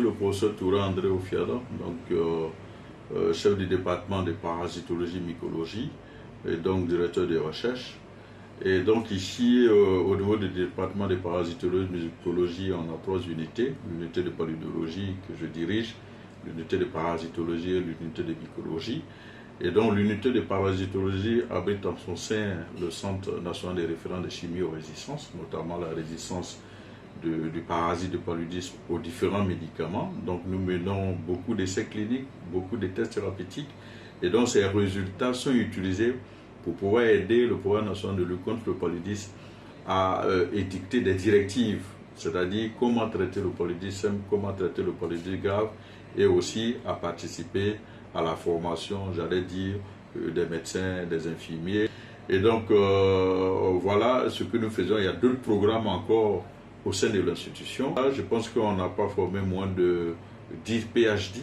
Le professeur Toura André Ofiada, chef du département de parasitologie mycologie et donc directeur de recherche. Et donc ici, au niveau du département de parasitologie mycologie, on a 3 unités. L'unité de paludologie que je dirige, l'unité de parasitologie et l'unité de mycologie. Et donc l'unité de parasitologie abrite en son sein le Centre national des référents de chimio-résistance, notamment la résistance du parasite de paludisme aux différents médicaments. Donc nous menons beaucoup d'essais cliniques, beaucoup de tests thérapeutiques, et donc ces résultats sont utilisés pour pouvoir aider le programme national de lutte contre le paludisme à édicter des directives, c'est-à-dire comment traiter le paludisme, comment traiter le paludisme grave, et aussi à participer à la formation, j'allais dire, des médecins, des infirmiers. Et donc voilà ce que nous faisons. Il y a d'autres programmes encore au sein de l'institution. Je pense qu'on n'a pas formé moins de 10 PhD,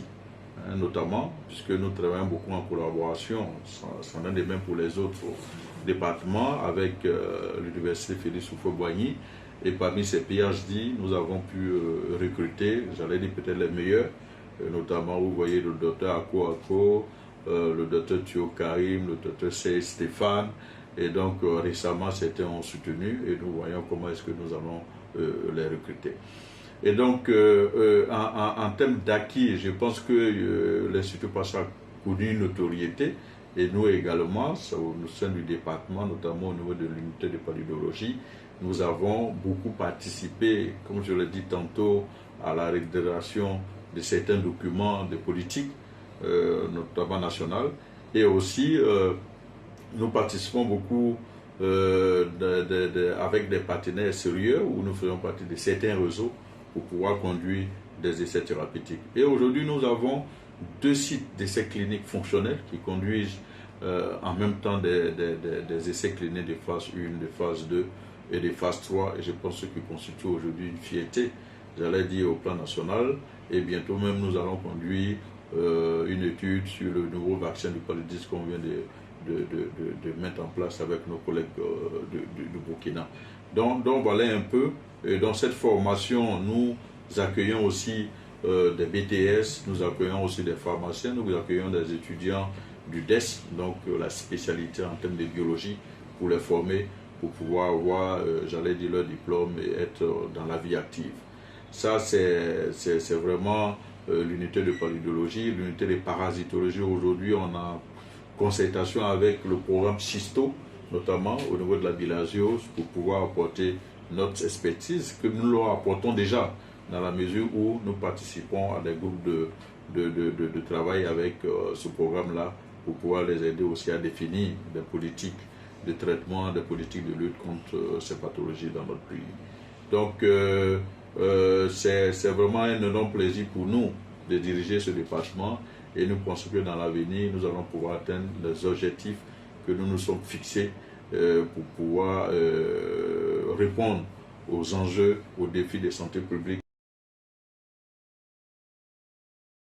notamment, puisque nous travaillons beaucoup en collaboration, ça en est de même pour les autres départements, avec l'université Félix Houphouët-Boigny. Et parmi ces PhD, nous avons pu recruter, j'allais dire peut-être les meilleurs, notamment vous voyez le docteur Ako, le docteur Thio Karim, le docteur Sey Stéphane. Et donc récemment, certains ont soutenu et nous voyons comment est-ce que nous allons les recruter. Et donc, en termes d'acquis, je pense que l'Institut Pasteur a connu une notoriété, et nous également, au sein du département, notamment au niveau de l'unité de paludologie, nous avons beaucoup participé, comme je l'ai dit tantôt, à la rédaction de certains documents de politique, notamment nationale, et aussi nous participons beaucoup avec des partenaires sérieux où nous faisons partie de certains réseaux pour pouvoir conduire des essais thérapeutiques. Et aujourd'hui, nous avons 2 sites d'essais cliniques fonctionnels qui conduisent en même temps des essais cliniques de phase 1, de phase 2 et de phase 3. Et je pense que ce qui constitue aujourd'hui une fierté, j'allais dire, au plan national. Et bientôt même, nous allons conduire une étude sur le nouveau vaccin du paludisme qu'on vient de mettre en place avec nos collègues du Burkina. Donc voilà un peu. Et dans cette formation, nous accueillons aussi des BTS, nous accueillons aussi des pharmaciens, nous accueillons des étudiants du DES, donc la spécialité en termes de biologie, pour les former, pour pouvoir avoir, j'allais dire, leur diplôme et être dans la vie active. Ça, c'est vraiment l'unité de paludologie. L'unité de parasitologie, aujourd'hui, on a concertation avec le programme Schisto, notamment au niveau de la bilharziose, pour pouvoir apporter notre expertise que nous leur apportons déjà, dans la mesure où nous participons à des groupes de travail avec ce programme-là, pour pouvoir les aider aussi à définir des politiques de traitement, des politiques de lutte contre ces pathologies dans notre pays. Donc c'est vraiment un énorme plaisir pour nous de diriger ce département, et nous pensons que dans l'avenir, nous allons pouvoir atteindre les objectifs que nous nous sommes fixés pour pouvoir répondre aux enjeux, aux défis de santé publique.